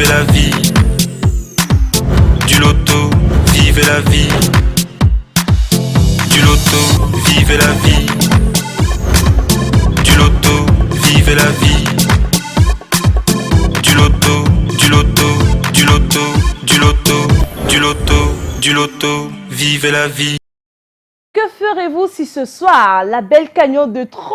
vivez la vie. Du loto, vivez la vie. Du loto, vivez la vie. Du loto, vivez la vie. Du loto, du loto, du loto, du loto, du loto, du loto, vivez la vie. Que ferez-vous si ce soir, la belle cagnotte de 30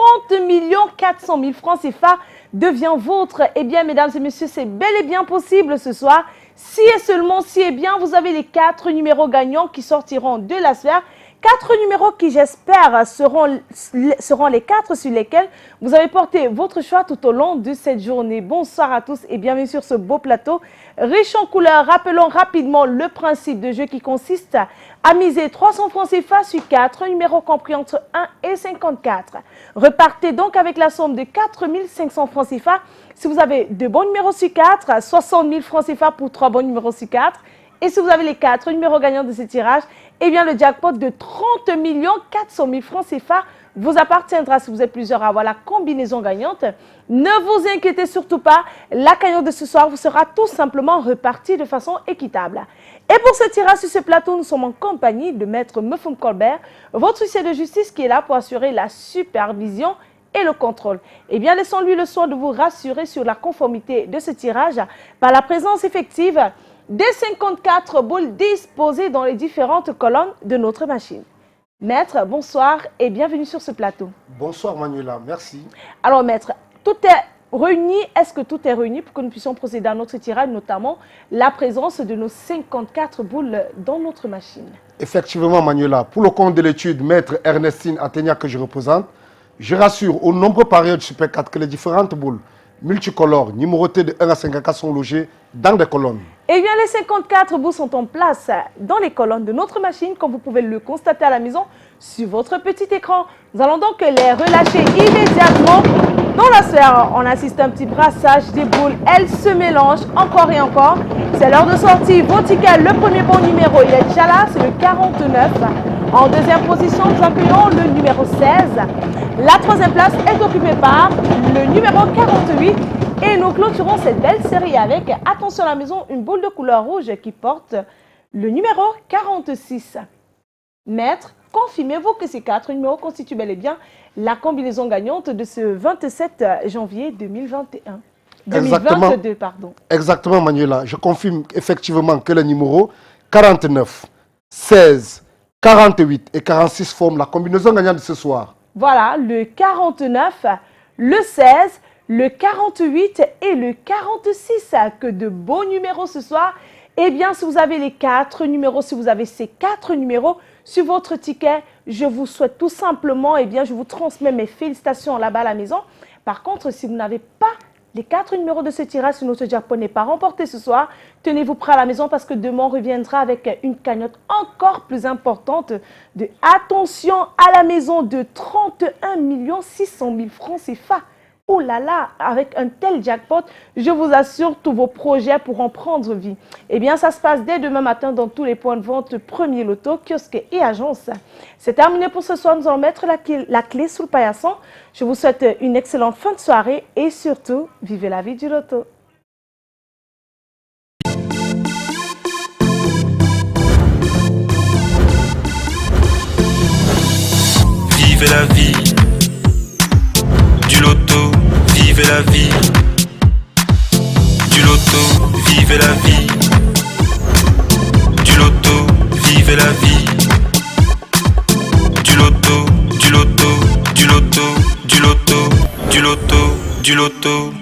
400 000 francs CFA devient vôtre? Eh bien, mesdames et messieurs, c'est bel et bien possible ce soir. Si et seulement si et bien, vous avez les 4 numéros gagnants qui sortiront de la sphère. 4 numéros qui, j'espère, seront les 4 sur lesquels vous avez porté votre choix tout au long de cette journée. Bonsoir à tous et bienvenue sur ce beau plateau riche en couleurs. Rappelons rapidement le principe de jeu qui consiste à miser 300 francs CFA sur 4 numéros compris entre 1 et 54. Repartez donc avec la somme de 4 500 francs CFA. Si vous avez 2 bons numéros sur 4, 60 000 francs CFA pour 3 bons numéros sur 4. Et si vous avez les 4 numéros gagnants de ce tirage, eh bien le jackpot de 30 400 000 francs CFA vous appartiendra. Si vous êtes plusieurs à avoir la combinaison gagnante, ne vous inquiétez surtout pas, la cagnotte de ce soir vous sera tout simplement repartie de façon équitable. Et pour ce tirage sur ce plateau, nous sommes en compagnie de Maître Mefum Colbert, votre huissier de justice qui est là pour assurer la supervision et le contrôle. Eh bien, laissons-lui le soin de vous rassurer sur la conformité de ce tirage par la présence effective des 54 boules disposées dans les différentes colonnes de notre machine. Maître, bonsoir et bienvenue sur ce plateau. Bonsoir Manuela, merci. Alors maître, tout est réuni. Est-ce que tout est réuni pour que nous puissions procéder à notre tirage, notamment la présence de nos 54 boules dans notre machine? Effectivement Manuela, pour le compte de l'étude, maître Ernestine Athénia que je représente, je rassure aux nombreux parieurs de Super 4 que les différentes boules multicolores, numérotées de 1 à 54 sont logées dans des colonnes. Eh bien, les 54 boules sont en place dans les colonnes de notre machine, comme vous pouvez le constater à la maison sur votre petit écran. Nous allons donc les relâcher immédiatement dans la sphère. On assiste à un petit brassage des boules. Elles se mélangent encore et encore. C'est l'heure de sortir vos tickets. Le premier bon numéro, il est déjà là, c'est le 49. En deuxième position, nous accueillons le numéro 16. La troisième place est occupée par le numéro 48. Et nous clôturons cette belle série avec, attention à la maison, une boule de couleur rouge qui porte le numéro 46. Maître, confirmez-vous que ces 4 numéros constituent bel et bien la combinaison gagnante de ce 27 janvier 2021. 2022, pardon. Exactement Manuela, je confirme effectivement que les numéros 49, 16, 48 et 46 forment la combinaison gagnante de ce soir. Voilà, le 49, le 16, le 48 et le 46, que de beaux numéros ce soir. Eh bien, si vous avez les 4 numéros, si vous avez ces 4 numéros sur votre ticket, je vous souhaite tout simplement, eh bien, je vous transmets mes félicitations là-bas à la maison. Par contre, si vous n'avez pas les 4 numéros de ce tirage, si notre jackpot n'est pas remporté ce soir, tenez-vous prêt à la maison parce que demain, on reviendra avec une cagnotte encore plus importante de, attention à la maison, de 31 600 000 francs CFA. Oh là là, avec un tel jackpot, je vous assure, tous vos projets pourront prendre vie. Eh bien, ça se passe dès demain matin dans tous les points de vente Premier Loto, kiosque et agence. C'est terminé pour ce soir. Nous allons mettre la clé sous le paillasson. Je vous souhaite une excellente fin de soirée et surtout, vivez la vie du loto. Vivez la vie. Du loto, vivez la vie. Du loto, vivez la vie. Du loto, vivez la vie. Du loto, du loto, du loto, du loto, du loto, du loto.